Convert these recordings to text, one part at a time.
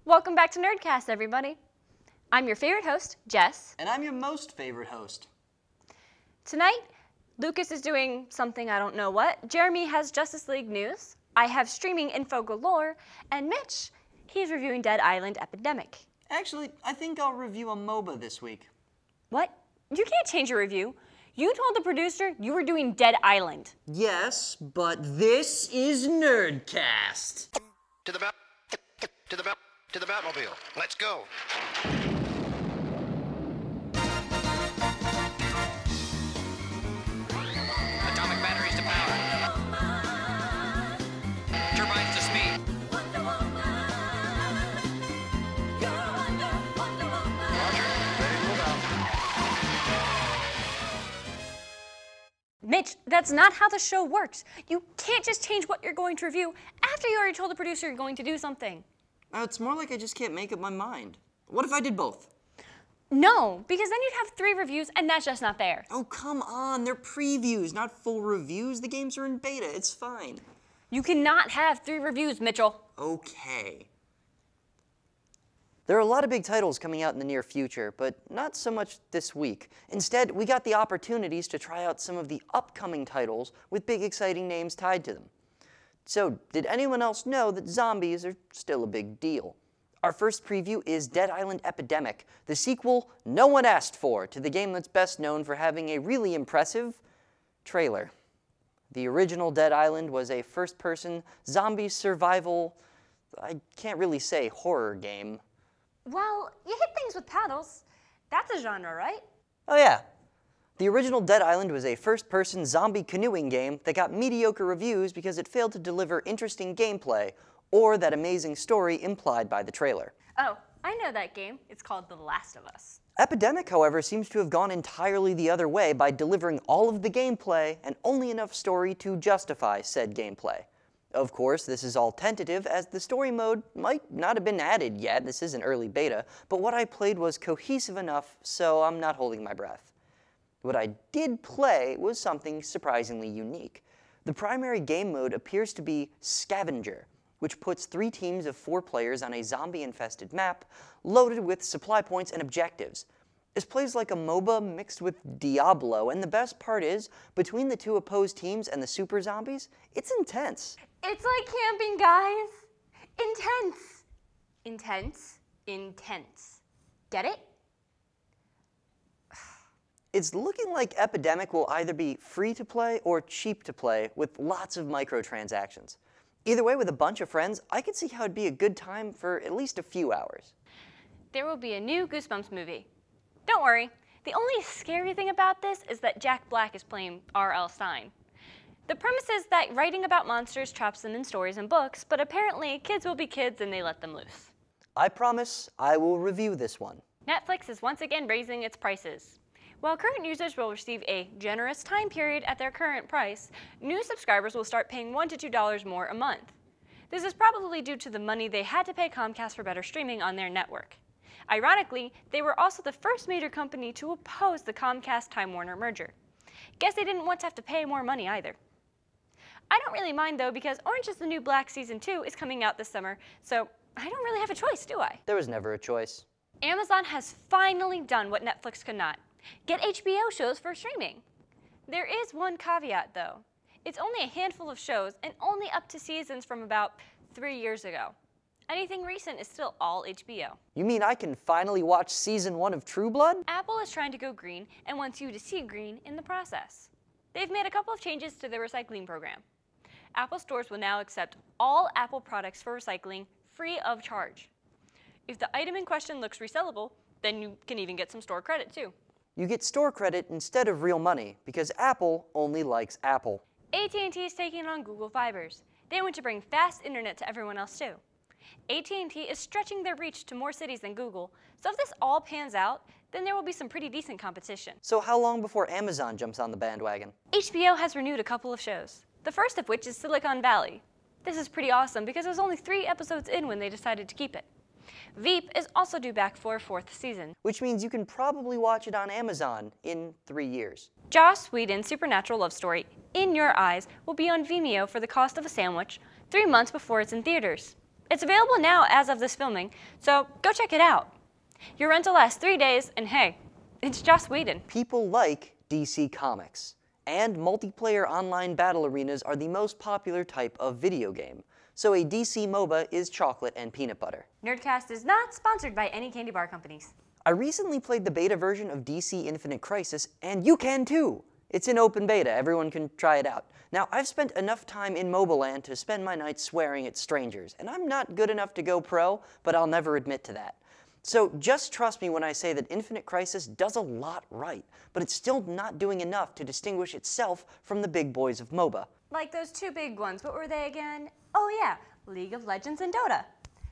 Welcome back to Nerdcast, everybody. I'm your favorite host, Jess. And I'm your most favorite host. Tonight, Lucas is doing something I don't know what. Jeremy has Justice League news. I have streaming info galore. And Mitch, he's reviewing Dead Island Epidemic. Actually, I think I'll review a MOBA this week. What? You can't change your review. You told the producer you were doing Dead Island. Yes, but this is Nerdcast. To the Batmobile. Let's go. Atomic batteries to power. Turbines to speed. Roger. Ready to move out. Mitch, that's not how the show works. You can't just change what you're going to review after you already told the producer you're going to do something. It's more like I just can't make up my mind. What if I did both? No, because then you'd have 3 reviews, and that's just not fair. Oh, come on. They're previews, not full reviews. The games are in beta. It's fine. You cannot have 3 reviews, Mitchell. Okay. There are a lot of big titles coming out in the near future, but not so much this week. Instead, we got the opportunities to try out some of the upcoming titles with big exciting names tied to them. So, did anyone else know that zombies are still a big deal? Our first preview is Dead Island Epidemic, the sequel no one asked for to the game that's best known for having a really impressive trailer. The original Dead Island was a first-person zombie survival, I can't really say horror game. Well, you hit things with paddles. That's a genre, right? Oh yeah. The original Dead Island was a first-person zombie canoeing game that got mediocre reviews because it failed to deliver interesting gameplay or that amazing story implied by the trailer. Oh, I know that game. It's called The Last of Us. Epidemic, however, seems to have gone entirely the other way by delivering all of the gameplay and only enough story to justify said gameplay. Of course, this is all tentative, as the story mode might not have been added yet. This is an early beta, but what I played was cohesive enough, so I'm not holding my breath. What I did play was something surprisingly unique. The primary game mode appears to be Scavenger, which puts 3 teams of 4 players on a zombie-infested map, loaded with supply points and objectives. This plays like a MOBA mixed with Diablo, and the best part is, between the 2 opposed teams and the super zombies, it's intense. It's like camping, guys. Intense. Intense. Intense. Get it? It's looking like Epidemic will either be free to play or cheap to play with lots of microtransactions. Either way, with a bunch of friends, I could see how it'd be a good time for at least a few hours. There will be a new Goosebumps movie. Don't worry, the only scary thing about this is that Jack Black is playing R.L. Stine. The premise is that writing about monsters traps them in stories and books, but apparently kids will be kids and they let them loose. I promise I will review this one. Netflix is once again raising its prices. While current users will receive a generous time period at their current price, new subscribers will start paying $1 to $2 more a month. This is probably due to the money they had to pay Comcast for better streaming on their network. Ironically, they were also the first major company to oppose the Comcast-Time Warner merger. Guess they didn't want to have to pay more money either. I don't really mind though, because Orange is the New Black Season 2 is coming out this summer, so I don't really have a choice, do I? There was never a choice. Amazon has finally done what Netflix could not. Get HBO shows for streaming. There is one caveat though. It's only a handful of shows and only up to seasons from about 3 years ago. Anything recent is still all HBO. You mean I can finally watch Season 1 of True Blood? Apple is trying to go green and wants you to see green in the process. They've made a couple of changes to their recycling program. Apple stores will now accept all Apple products for recycling free of charge. If the item in question looks resellable, then you can even get some store credit too. You get store credit instead of real money because Apple only likes Apple. AT&T is taking on Google Fibers. They want to bring fast internet to everyone else too. AT&T is stretching their reach to more cities than Google, so if this all pans out, then there will be some pretty decent competition. So how long before Amazon jumps on the bandwagon? HBO has renewed a couple of shows, the first of which is Silicon Valley. This is pretty awesome because it was only 3 episodes in when they decided to keep it. Veep is also due back for a 4th season. Which means you can probably watch it on Amazon in 3 years. Joss Whedon's supernatural love story, In Your Eyes, will be on Vimeo for the cost of a sandwich 3 months before it's in theaters. It's available now as of this filming, so go check it out. Your rental lasts 3 days, and hey, it's Joss Whedon. People like DC Comics, and multiplayer online battle arenas are the most popular type of video game. So a DC MOBA is chocolate and peanut butter. Nerdcast is not sponsored by any candy bar companies. I recently played the beta version of DC Infinite Crisis, and you can too! It's in open beta, everyone can try it out. Now, I've spent enough time in mobile land to spend my nights swearing at strangers, and I'm not good enough to go pro, but I'll never admit to that. So just trust me when I say that Infinite Crisis does a lot right, but it's still not doing enough to distinguish itself from the big boys of MOBA. Like those two big ones, what were they again? Oh yeah, League of Legends and Dota.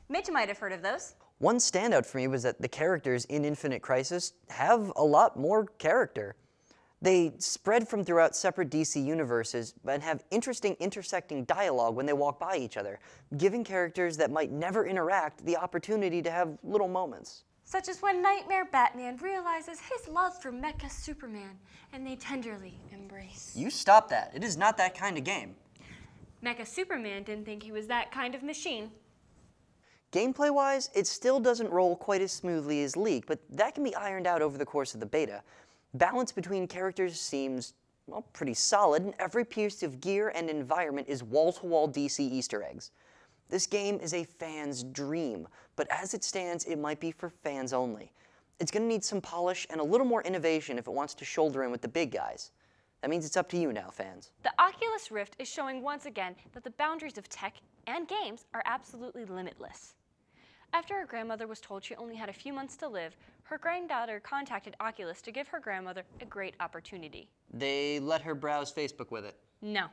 Mitch might have heard of those. One standout for me was that the characters in Infinite Crisis have a lot more character. They spread from throughout separate DC universes and have interesting intersecting dialogue when they walk by each other, giving characters that might never interact the opportunity to have little moments. Such as when Nightmare Batman realizes his love for Mecha Superman, and they tenderly embrace. You stop that. It is not that kind of game. Mecha Superman didn't think he was that kind of machine. Gameplay-wise, it still doesn't roll quite as smoothly as League, but that can be ironed out over the course of the beta. Balance between characters seems, well, pretty solid, and every piece of gear and environment is wall-to-wall DC Easter eggs. This game is a fan's dream, but as it stands, it might be for fans only. It's going to need some polish and a little more innovation if it wants to shoulder in with the big guys. That means it's up to you now, fans. The Oculus Rift is showing once again that the boundaries of tech and games are absolutely limitless. After her grandmother was told she only had a few months to live, her granddaughter contacted Oculus to give her grandmother a great opportunity. They let her browse Facebook with it. No.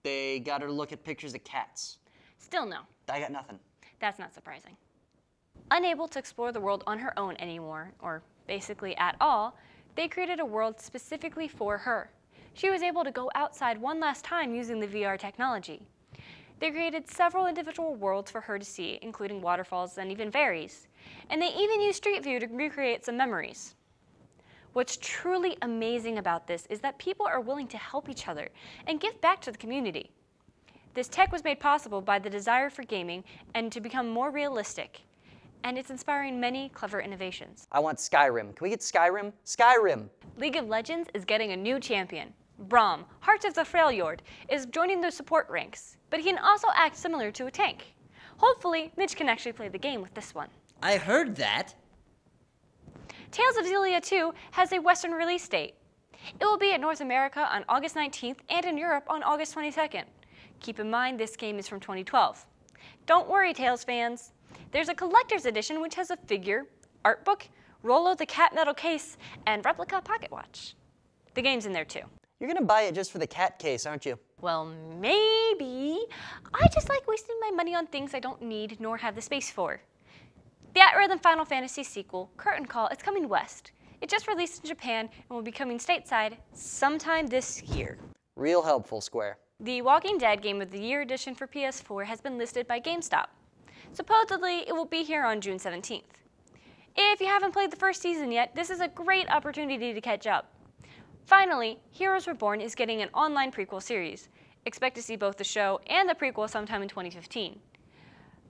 They got her to look at pictures of cats. Still no. I got nothing. That's not surprising. Unable to explore the world on her own anymore, or basically at all, they created a world specifically for her. She was able to go outside one last time using the VR technology. They created several individual worlds for her to see, including waterfalls and even fairies. And they even used Street View to recreate some memories. What's truly amazing about this is that people are willing to help each other and give back to the community. This tech was made possible by the desire for gaming and to become more realistic. And it's inspiring many clever innovations. I want Skyrim. Can we get Skyrim? Skyrim! League of Legends is getting a new champion. Braum, Heart of the Freljord, is joining the support ranks, but he can also act similar to a tank. Hopefully, Mitch can actually play the game with this one. I heard that. Tales of Xillia 2 has a Western release date. It will be in North America on August 19th and in Europe on August 22nd. Keep in mind this game is from 2012. Don't worry, Tales fans. There's a collector's edition which has a figure, art book, Rolo the cat metal case, and replica pocket watch. The game's in there too. You're gonna buy it just for the cat case, aren't you? Well, maybe. I just like wasting my money on things I don't need nor have the space for. The At-Rhythm Final Fantasy sequel, Curtain Call, is coming west. It just released in Japan and will be coming stateside sometime this year. Real helpful, Square. The Walking Dead Game of the Year edition for PS4 has been listed by GameStop. Supposedly, it will be here on June 17th. If you haven't played the first season yet, this is a great opportunity to catch up. Finally, Heroes Reborn is getting an online prequel series. Expect to see both the show and the prequel sometime in 2015.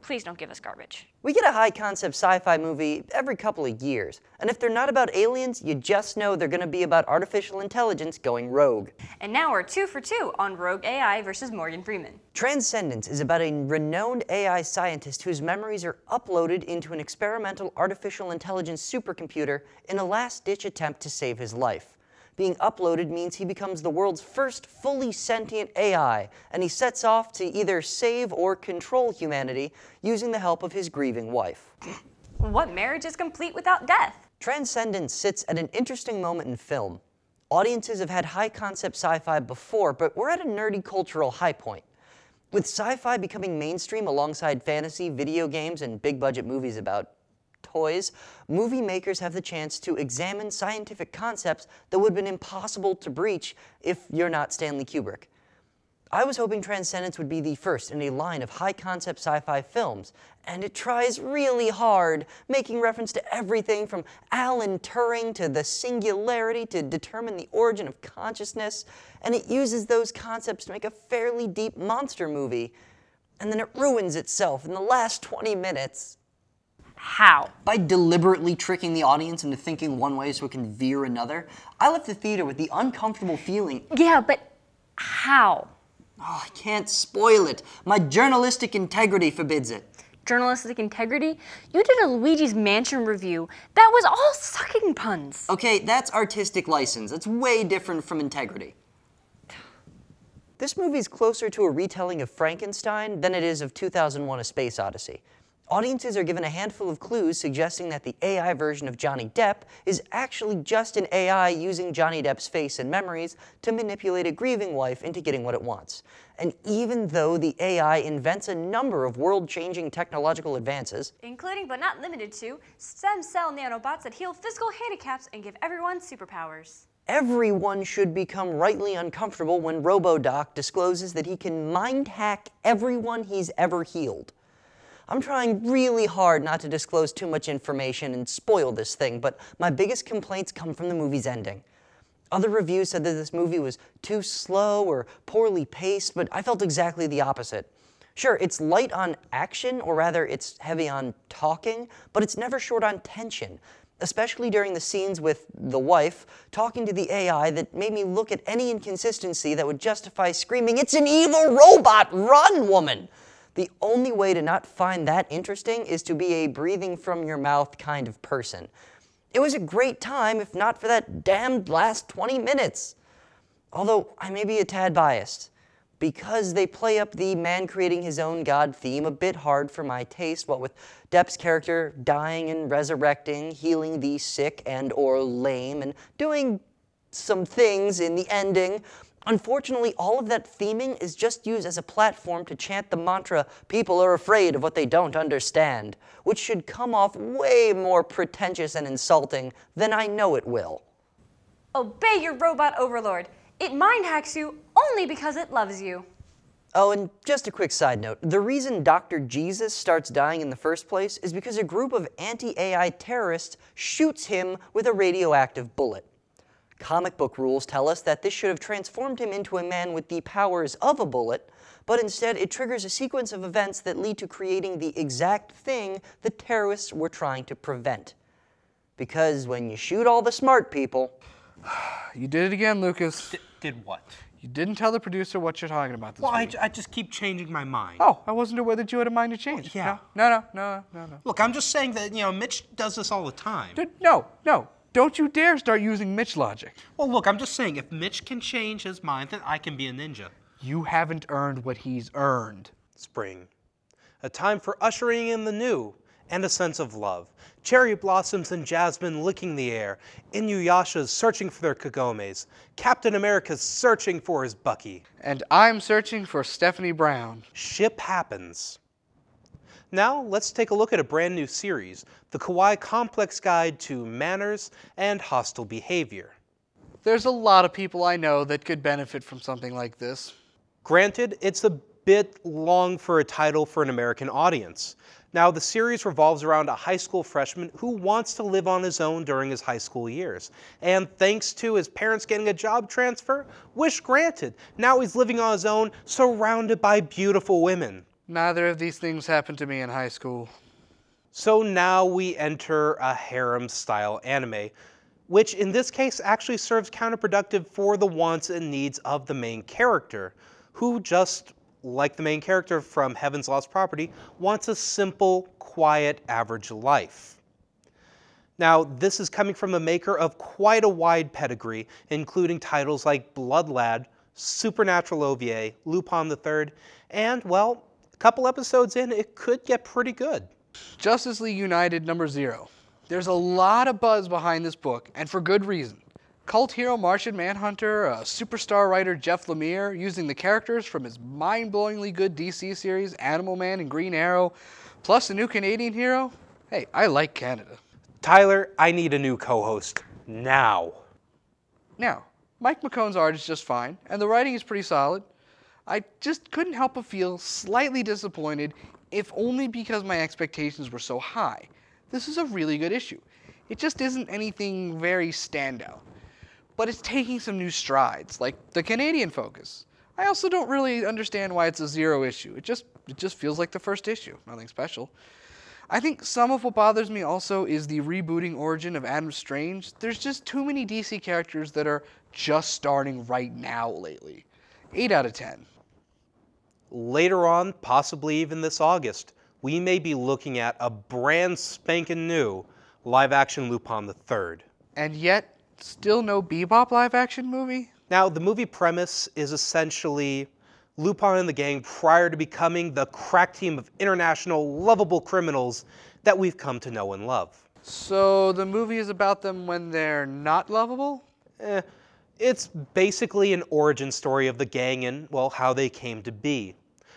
Please don't give us garbage. We get a high-concept sci-fi movie every couple of years, and if they're not about aliens, you just know they're gonna be about artificial intelligence going rogue. And now we're 2 for 2 on Rogue AI versus Morgan Freeman. Transcendence is about a renowned AI scientist whose memories are uploaded into an experimental artificial intelligence supercomputer in a last-ditch attempt to save his life. Being uploaded means he becomes the world's first fully sentient AI, and he sets off to either save or control humanity using the help of his grieving wife. What marriage is complete without death? Transcendence sits at an interesting moment in film. Audiences have had high-concept sci-fi before, but we're at a nerdy cultural high point. With sci-fi becoming mainstream alongside fantasy, video games, and big-budget movies about toys, movie makers have the chance to examine scientific concepts that would have been impossible to breach if you're not Stanley Kubrick. I was hoping Transcendence would be the first in a line of high-concept sci-fi films, and it tries really hard, making reference to everything from Alan Turing to the singularity to determine the origin of consciousness, and it uses those concepts to make a fairly deep monster movie. and then it ruins itself in the last 20 minutes. How? By deliberately tricking the audience into thinking one way so it can veer another. I left the theater with the uncomfortable feeling. Yeah, but how? Oh, I can't spoil it. My journalistic integrity forbids it. Journalistic integrity? You did a Luigi's Mansion review. That was all sucking puns. Okay, that's artistic license. It's way different from integrity. This movie's closer to a retelling of Frankenstein than it is of 2001: A Space Odyssey. Audiences are given a handful of clues suggesting that the AI version of Johnny Depp is actually just an AI using Johnny Depp's face and memories to manipulate a grieving wife into getting what it wants. And even though the AI invents a number of world-changing technological advances, including but not limited to stem cell nanobots that heal physical handicaps and give everyone superpowers. Everyone should become rightly uncomfortable when RoboDoc discloses that he can mind hack everyone he's ever healed. I'm trying really hard not to disclose too much information and spoil this thing, but my biggest complaints come from the movie's ending. Other reviews said that this movie was too slow or poorly paced, but I felt exactly the opposite. Sure, it's light on action, or rather it's heavy on talking, but it's never short on tension, especially during the scenes with the wife talking to the AI that made me look at any inconsistency that would justify screaming, "It's an evil robot! Run, woman!" The only way to not find that interesting is to be a breathing from your mouth kind of person. It was a great time, if not for that damned last 20 minutes. Although I may be a tad biased, because they play up the man creating his own god theme a bit hard for my taste, what with Depp's character dying and resurrecting, healing the sick and or lame, and doing some things in the ending. Unfortunately, all of that theming is just used as a platform to chant the mantra, "People are afraid of what they don't understand," which should come off way more pretentious and insulting than I know it will. Obey your robot overlord. It mind hacks you only because it loves you. Oh, and just a quick side note. The reason Dr. Jesus starts dying in the first place is because a group of anti-AI terrorists shoots him with a radioactive bullet. Comic book rules tell us that this should have transformed him into a man with the powers of a bullet, but instead it triggers a sequence of events that lead to creating the exact thing the terrorists were trying to prevent. Because when you shoot all the smart people... You did it again, Lucas. Did what? You didn't tell the producer what you're talking about this Well, week. I just keep changing my mind. Oh, I wasn't aware that you had a mind to change. Well, yeah. No. Look, I'm just saying that, Mitch does this all the time. No. Don't you dare start using Mitch logic. Well, look, I'm just saying, if Mitch can change his mind, then I can be a ninja. You haven't earned what he's earned. Spring. A time for ushering in the new and a sense of love. Cherry blossoms and jasmine licking the air. Inuyasha's searching for their kagomes. Captain America's searching for his Bucky. And I'm searching for Stephanie Brown. Ship happens. Now, let's take a look at a brand new series, the Kaiju Complex Guide to Manners and Hostile Behavior. There's a lot of people I know that could benefit from something like this. Granted, it's a bit long for a title for an American audience. Now, the series revolves around a high school freshman who wants to live on his own during his high school years. And thanks to his parents getting a job transfer, wish granted. Now he's living on his own, surrounded by beautiful women. Neither of these things happened to me in high school. So now we enter a harem-style anime, which in this case actually serves counterproductive for the wants and needs of the main character, who just, like the main character from Heaven's Lost Property, wants a simple, quiet, average life. Now, this is coming from a maker of quite a wide pedigree, including titles like Blood Lad, Supernatural OVA, Lupin III, and, well, a couple episodes in, it could get pretty good. Justice League United #0. There's a lot of buzz behind this book, and for good reason. Cult hero Martian Manhunter, superstar writer Jeff Lemire, using the characters from his mind-blowingly good DC series Animal Man and Green Arrow, plus a new Canadian hero. Hey, I like Canada. Tyler, I need a new co-host. Now. Now, Mike McCone's art is just fine, and the writing is pretty solid. I just couldn't help but feel slightly disappointed, if only because my expectations were so high. This is a really good issue. It just isn't anything very standout. But it's taking some new strides, like the Canadian focus. I also don't really understand why it's a zero issue. It just feels like the first issue, nothing special. I think some of what bothers me also is the rebooting origin of Adam Strange. There's just too many DC characters that are just starting right now lately. 8 out of 10. Later on, possibly even this August, we may be looking at a brand spanking new live-action Lupin III. And yet, still no Bebop live-action movie? Now, the movie premise is essentially Lupin and the gang prior to becoming the crack team of international lovable criminals that we've come to know and love. So the movie is about them when they're not lovable? It's basically an origin story of the gang and, well, how they came to be.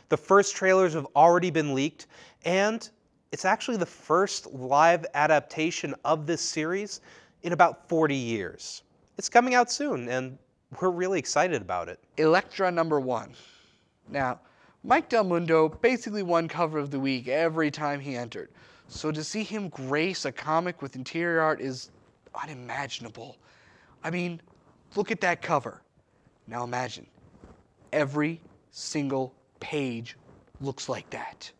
The first trailers have already been leaked, and it's actually the first live adaptation of this series in about 40 years. It's coming out soon, and we're really excited about it. Elektra #1. Now, Mike Del Mundo basically won cover of the week every time he entered, so to see him grace a comic with interior art is unimaginable. I mean, look at that cover. Now imagine, every single page looks like that.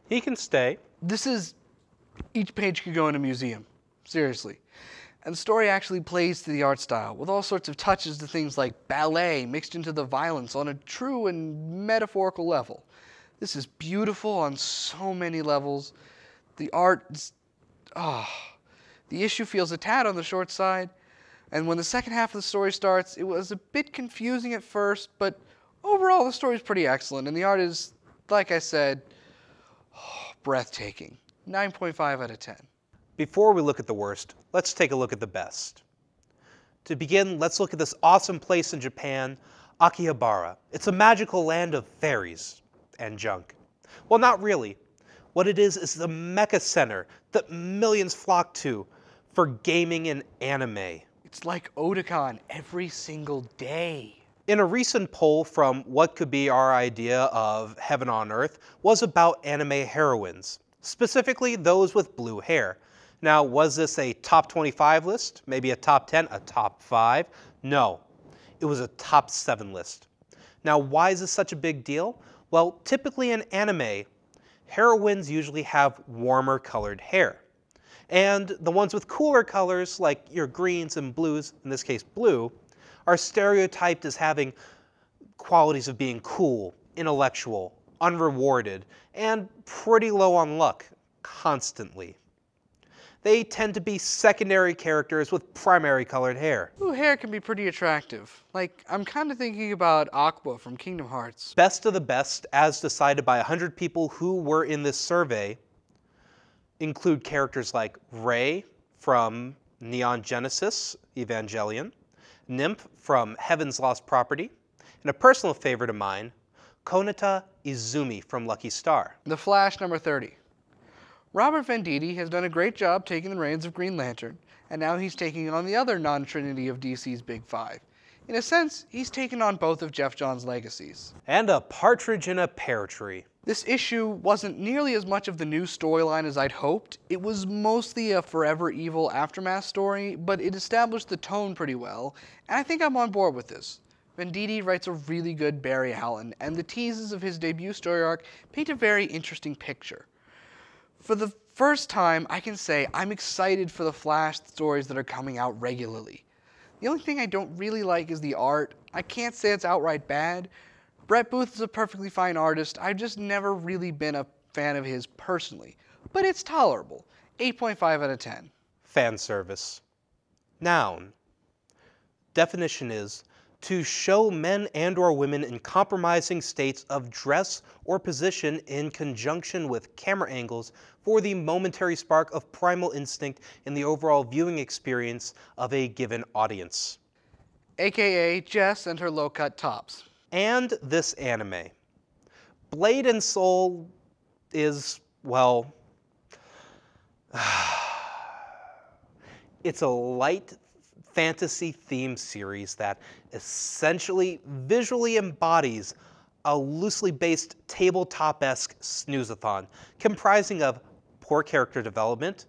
He can stay. Each page could go in a museum, seriously. And the story actually plays to the art style, with all sorts of touches to things like ballet mixed into the violence on a true and metaphorical level. This is beautiful on so many levels. The art is, the issue feels a tad on the short side, and when the second half of the story starts, it was a bit confusing at first, but overall the story is pretty excellent, and the art is, like I said, breathtaking. 9.5 out of 10. Before we look at the worst, let's take a look at the best. To begin, let's look at this awesome place in Japan, Akihabara. It's a magical land of fairies and junk. Well, not really. What it is the mecha center that millions flock to for gaming and anime. It's like Otakon every single day. In a recent poll from What Could Be Our Idea of Heaven on Earth was about anime heroines, specifically those with blue hair. Now, was this a top 25 list? Maybe a top 10? A top 5? No. It was a top 7 list. Now, why is this such a big deal? Well, typically in anime, heroines usually have warmer colored hair. And the ones with cooler colors, like your greens and blues, in this case blue, are stereotyped as having qualities of being cool, intellectual, unrewarded, and pretty low on luck, constantly. They tend to be secondary characters with primary colored hair. Blue hair can be pretty attractive. Like, I'm kind of thinking about Aqua from Kingdom Hearts. Best of the best, as decided by 100 people who were in this survey, include characters like Rei from Neon Genesis Evangelion, Nymph from Heaven's Lost Property, and a personal favorite of mine, Konata Izumi from Lucky Star. The Flash #30. Robert Venditti has done a great job taking the reins of Green Lantern, and now he's taking on the other non-trinity of DC's Big Five. In a sense, he's taken on both of Jeff Johns' legacies. And a partridge in a pear tree. This issue wasn't nearly as much of the new storyline as I'd hoped. It was mostly a Forever Evil aftermath story, but it established the tone pretty well, and I think I'm on board with this. Venditti writes a really good Barry Allen, and the teases of his debut story arc paint a very interesting picture. For the first time, I can say I'm excited for the Flash stories that are coming out regularly. The only thing I don't really like is the art. I can't say it's outright bad. Brett Booth is a perfectly fine artist. I've just never really been a fan of his personally, but it's tolerable. 8.5 out of 10. Fan service. Noun. Definition is to show men and or women in compromising states of dress or position in conjunction with camera angles for the momentary spark of primal instinct in the overall viewing experience of a given audience. AKA Jess and her low-cut tops. And this anime. Blade and Soul is, well, it's a light fantasy themed series that essentially visually embodies a loosely based tabletop-esque snooze-a-thon comprising of poor character development,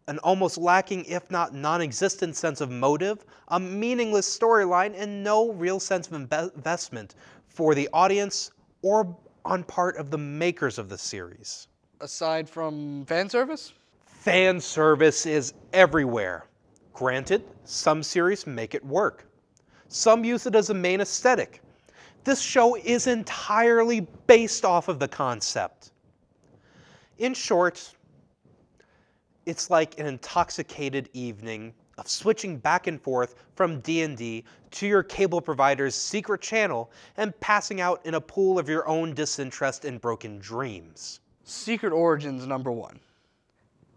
an almost lacking, if not non-existent sense of motive, a meaningless storyline, and no real sense of investment for the audience or on part of the makers of the series. Aside from fan service? Fan service is everywhere. Granted, some series make it work. Some use it as a main aesthetic. This show is entirely based off of the concept. In short, it's like an intoxicated evening of switching back and forth from D&D to your cable provider's secret channel and passing out in a pool of your own disinterest and broken dreams. Secret Origins #1.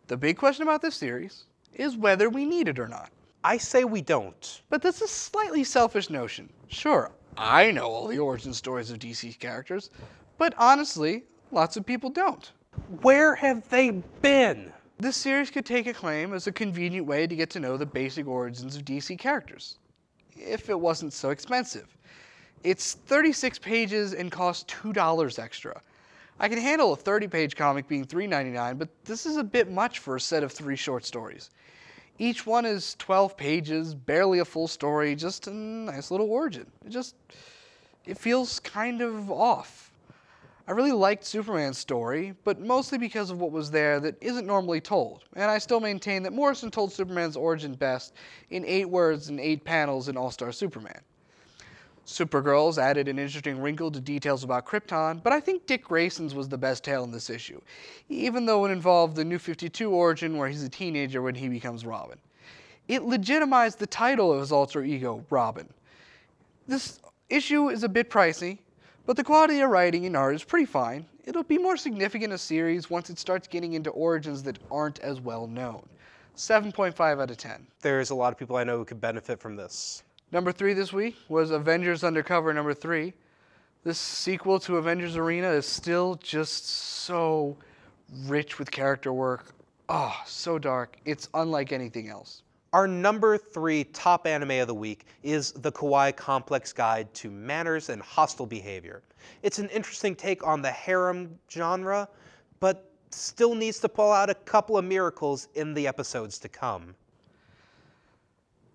The big question about this series is whether we need it or not. I say we don't. But that's a slightly selfish notion. Sure, I know all the origin stories of DC characters, but honestly, lots of people don't. Where have they been? This series could take acclaim as a convenient way to get to know the basic origins of DC characters, if it wasn't so expensive. It's 36 pages and costs $2 extra. I can handle a 30-page comic being $3.99, but this is a bit much for a set of 3 short stories. Each one is 12 pages, barely a full story, just a nice little origin. It feels kind of off. I really liked Superman's story, but mostly because of what was there that isn't normally told, and I still maintain that Morrison told Superman's origin best in 8 words and 8 panels in All-Star Superman. Supergirl's added an interesting wrinkle to details about Krypton, but I think Dick Grayson's was the best tale in this issue, even though it involved the New 52 origin where he's a teenager when he becomes Robin. It legitimized the title of his alter ego, Robin. This issue is a bit pricey, but the quality of writing and art is pretty fine. It'll be more significant in a series once it starts getting into origins that aren't as well known. 7.5 out of 10. There's a lot of people I know who could benefit from this. #3 this week was Avengers Undercover #3. This sequel to Avengers Arena is still just so rich with character work. Oh, so dark. It's unlike anything else. Our #3 top anime of the week is the Kaiju Complex Guide to Manners and Hostile Behavior. It's an interesting take on the harem genre, but still needs to pull out a couple of miracles in the episodes to come.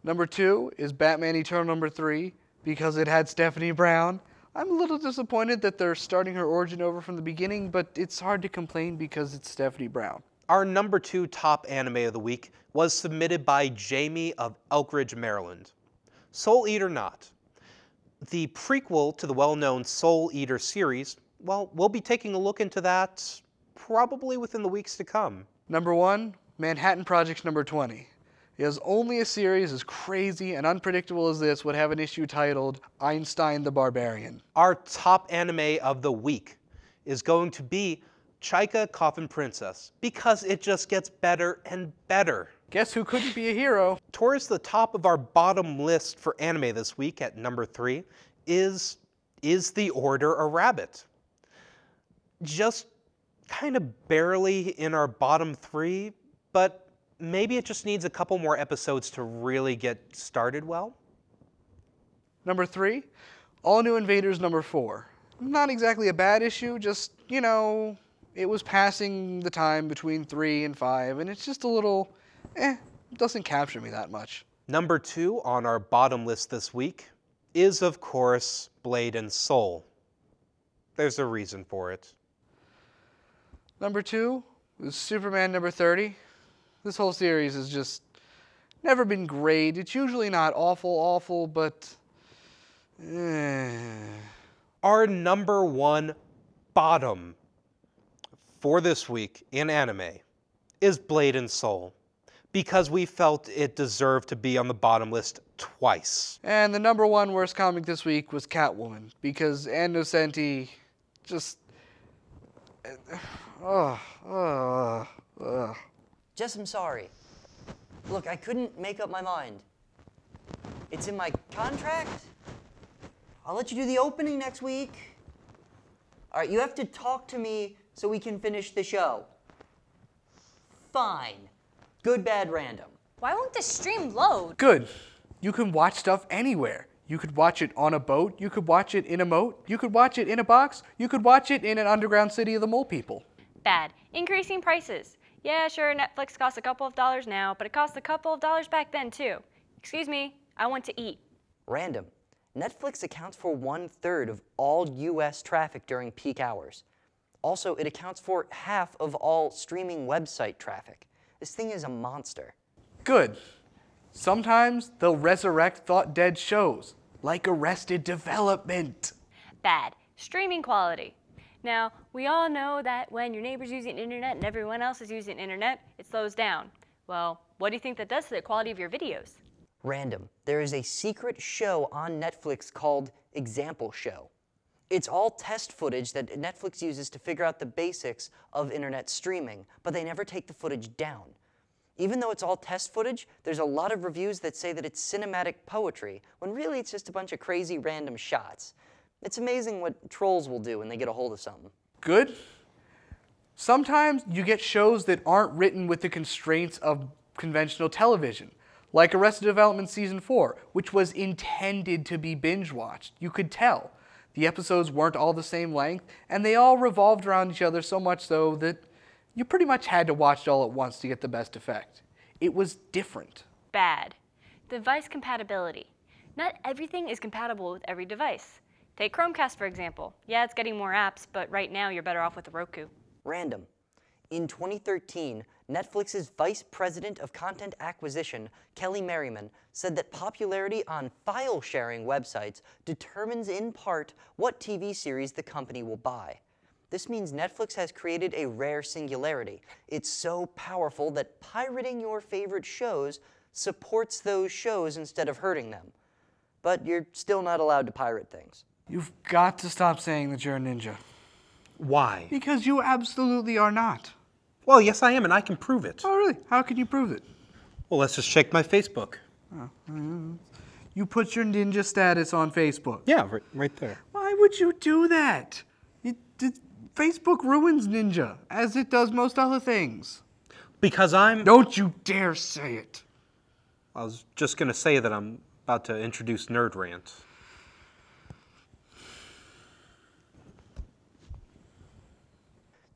#2 is Batman Eternal #3 because it had Stephanie Brown. I'm a little disappointed that they're starting her origin over from the beginning, but it's hard to complain because it's Stephanie Brown. Our #2 top anime of the week was submitted by Jamie of Elkridge, Maryland. Soul Eater Not. The prequel to the well-known Soul Eater series, well, we'll be taking a look into that probably within the weeks to come. #1, Manhattan Project's #20. Because only a series as crazy and unpredictable as this would have an issue titled Einstein the Barbarian. Our top anime of the week is going to be Chika Coffin Princess, because it just gets better and better. Guess who couldn't be a hero? Towards the top of our bottom list for anime this week at #3 is The Order a Rabbit? Just kind of barely in our bottom 3, but maybe it just needs a couple more episodes to really get started well. #3, All New Invaders #4. Not exactly a bad issue, just, it was passing the time between 3 and 5, and it's just a little, doesn't capture me that much. #2 on our bottom list this week is, of course, Blade and Soul. There's a reason for it. #2 is Superman #30. This whole series has just never been great. It's usually not awful, but Our #1 bottom for this week in anime is Blade and Soul, because we felt it deserved to be on the bottom list twice. And the #1 worst comic this week was Catwoman, because Ann Nocenti just... Jess, I'm sorry. Look, I couldn't make up my mind. It's in my contract. I'll let you do the opening next week. All right, you have to talk to me so we can finish the show. Fine. Good, bad, random. Why won't this stream load? Good. You can watch stuff anywhere. You could watch it on a boat. You could watch it in a moat. You could watch it in a box. You could watch it in an underground city of the mole people. Bad. Increasing prices. Yeah, sure, Netflix costs a couple of dollars now, but it cost a couple of dollars back then too. Excuse me, I want to eat. Random. Netflix accounts for 1/3 of all US traffic during peak hours. Also, it accounts for half of all streaming website traffic. This thing is a monster. Good. Sometimes they'll resurrect thought-dead shows, like Arrested Development. Bad. Streaming quality. Now, we all know that when your neighbor's using internet and everyone else is using internet, it slows down. Well, what do you think that does to the quality of your videos? Random. There is a secret show on Netflix called Example Show. It's all test footage that Netflix uses to figure out the basics of internet streaming, but they never take the footage down. Even though it's all test footage, there's a lot of reviews that say that it's cinematic poetry, when really it's just a bunch of crazy random shots. It's amazing what trolls will do when they get a hold of something. Good. Sometimes you get shows that aren't written with the constraints of conventional television, like Arrested Development Season 4, which was intended to be binge-watched. You could tell. The episodes weren't all the same length, and they all revolved around each other so much so that you pretty much had to watch it all at once to get the best effect. It was different. Bad. Device compatibility. Not everything is compatible with every device. Take Chromecast, for example. Yeah, it's getting more apps, but right now you're better off with a Roku. Random. In 2013, Netflix's Vice President of Content Acquisition, Kelly Merriman, said that popularity on file-sharing websites determines in part what TV series the company will buy. This means Netflix has created a rare singularity. It's so powerful that pirating your favorite shows supports those shows instead of hurting them. But you're still not allowed to pirate things. You've got to stop saying that you're a ninja. Why? Because you absolutely are not. Well, yes, I am, and I can prove it. Oh, really? How can you prove it? Well, let's just check my Facebook. You put your ninja status on Facebook. Yeah, right there. Why would you do that? Facebook ruins ninja, as it does most other things. Because I'm... Don't you dare say it. I was just going to say that I'm about to introduce Nerd Rant.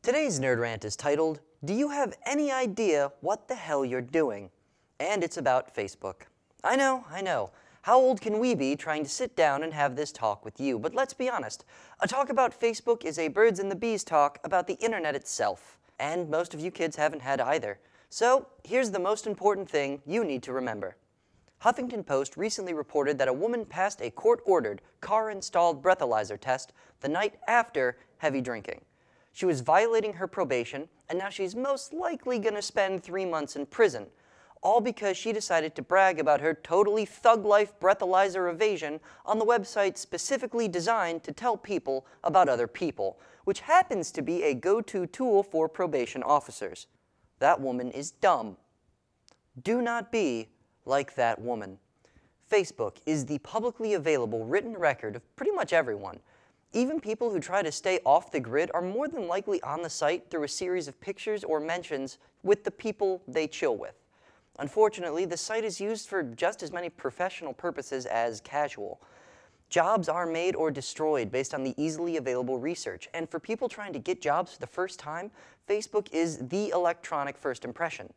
Today's Nerd Rant is titled, "Do you have any idea what the hell you're doing?" And it's about Facebook. I know. How old can we be trying to sit down and have this talk with you? But let's be honest, a talk about Facebook is a birds and the bees talk about the internet itself. And most of you kids haven't had either. So here's the most important thing you need to remember. Huffington Post recently reported that a woman passed a court-ordered, car-installed breathalyzer test the night after heavy drinking. She was violating her probation, and now she's most likely going to spend 3 months in prison, all because she decided to brag about her totally thug-life breathalyzer evasion on the website specifically designed to tell people about other people, which happens to be a go-to tool for probation officers. That woman is dumb. Do not be like that woman. Facebook is the publicly available written record of pretty much everyone. Even people who try to stay off the grid are more than likely on the site through a series of pictures or mentions with the people they chill with. Unfortunately, the site is used for just as many professional purposes as casual. Jobs are made or destroyed based on the easily available research, and for people trying to get jobs for the first time, Facebook is the electronic first impression.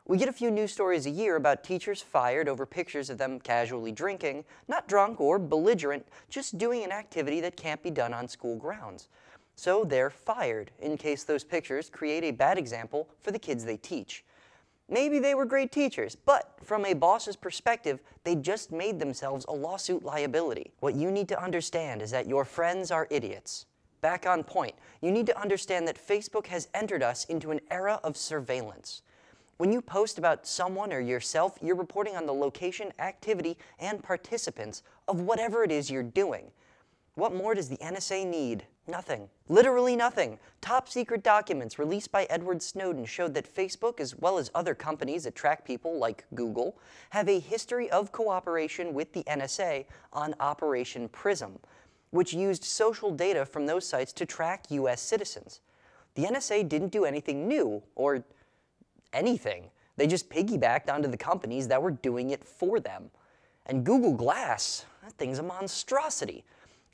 We get a few news stories a year about teachers fired over pictures of them casually drinking, not drunk or belligerent, just doing an activity that can't be done on school grounds. So they're fired in case those pictures create a bad example for the kids they teach. Maybe they were great teachers, but from a boss's perspective, they just made themselves a lawsuit liability. What you need to understand is that your friends are idiots. Back on point, you need to understand that Facebook has entered us into an era of surveillance. When you post about someone or yourself, you're reporting on the location, activity, and participants of whatever it is you're doing. What more does the NSA need? Nothing. Literally nothing. Top secret documents released by Edward Snowden showed that Facebook, as well as other companies that track people like Google, have a history of cooperation with the NSA on Operation Prism, which used social data from those sites to track US citizens. The NSA didn't do anything new, or anything. They just piggybacked onto the companies that were doing it for them. And Google Glass, that thing's a monstrosity.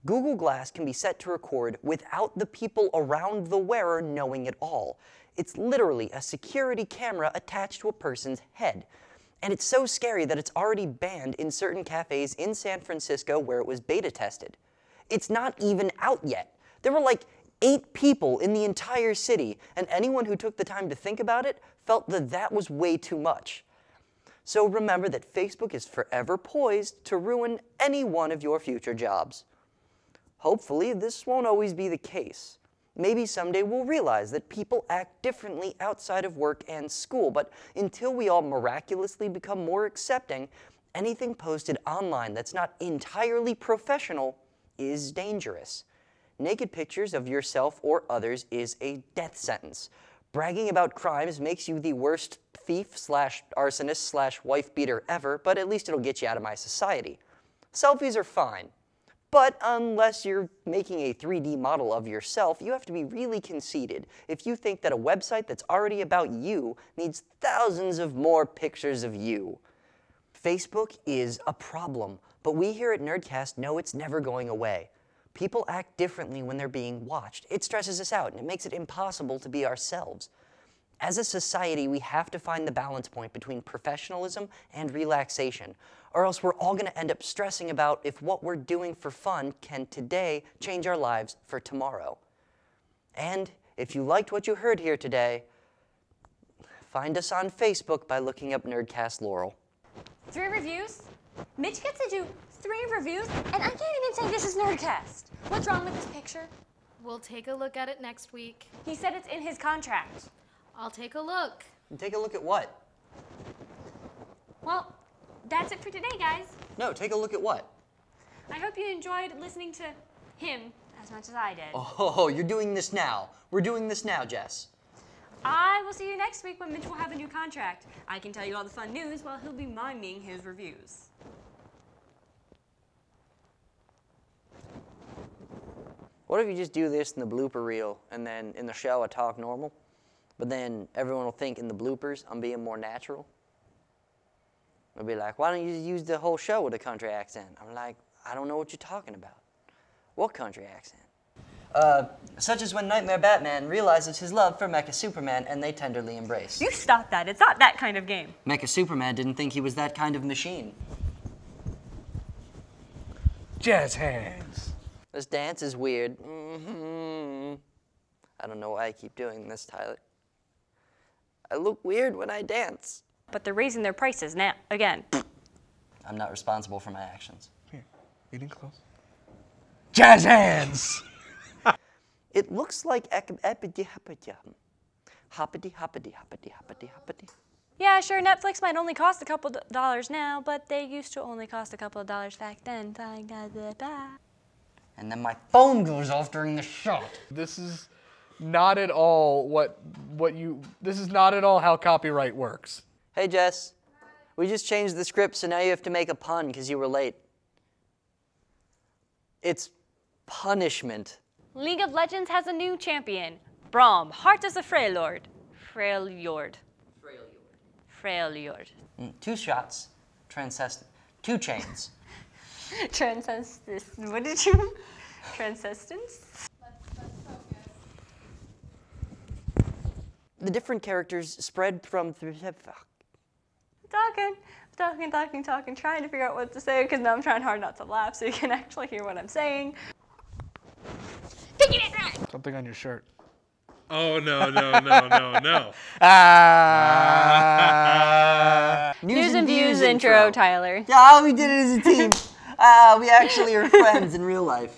Google Glass can be set to record without the people around the wearer knowing it all. It's literally a security camera attached to a person's head. And it's so scary that it's already banned in certain cafes in San Francisco where it was beta tested. It's not even out yet. There were like 8 people in the entire city, and anyone who took the time to think about it felt that that was way too much. So remember that Facebook is forever poised to ruin any one of your future jobs. Hopefully, this won't always be the case. Maybe someday we'll realize that people act differently outside of work and school, but until we all miraculously become more accepting, anything posted online that's not entirely professional is dangerous. Naked pictures of yourself or others is a death sentence. Bragging about crimes makes you the worst thief/arsonist/wife beater ever, but at least it'll get you out of my society. Selfies are fine. But unless you're making a 3D model of yourself, you have to be really conceited if you think that a website that's already about you needs thousands of more pictures of you. Facebook is a problem, but we here at Nerdcast know it's never going away. People act differently when they're being watched. It stresses us out and it makes it impossible to be ourselves. As a society, we have to find the balance point between professionalism and relaxation, or else we're all going to end up stressing about if what we're doing for fun can today change our lives for tomorrow. And if you liked what you heard here today, find us on Facebook by looking up Nerdcast Laurel. 3 reviews? Mitch gets to do 3 reviews, and I can't even say this is Nerdcast. What's wrong with this picture? We'll take a look at it next week. He said it's in his contract. I'll take a look. And take a look at what? Well, that's it for today, guys. No, take a look at what? I hope you enjoyed listening to him as much as I did. Oh, you're doing this now. We're doing this now, Jess. I will see you next week when Mitch will have a new contract. I can tell you all the fun news while he'll be miming his reviews. What if you just do this in the blooper reel, and then in the show I talk normal, but then everyone will think in the bloopers I'm being more natural? They'll be like, why don't you just use the whole show with a country accent? I'm like, I don't know what you're talking about. What country accent? Such as when Nightmare Batman realizes his love for Mecha Superman and they tenderly embrace. You stop that. It's not that kind of game. Mecha Superman didn't think he was that kind of machine. Jazz hands. This dance is weird. I don't know why I keep doing this, Tyler. I look weird when I dance. But they're raising their prices now, again. I'm not responsible for my actions. Here, eating close. Jazz hands! It looks like Epidemic. Hoppity, hoppity, hoppity, hoppity, hoppity. Yeah, sure, Netflix might only cost a couple dollars now, but they used to only cost a couple of dollars back then. And then my phone goes off during the shot. This is not at all this is not at all how copyright works. Hey, Jess. We just changed the script, so now you have to make a pun because you were late. It's punishment. League of Legends has a new champion. Braum, Heart as a Freljord. Freljord. 2 shots. Transcendence. 2 chains. Transcendence. What did you? Transcendence? The different characters spread from... Talking, trying to figure out what to say because now I'm trying hard not to laugh so you can actually hear what I'm saying. Something on your shirt. Oh, no. News and Views intro, Tyler. Yeah, we did it as a team. We actually are friends in real life.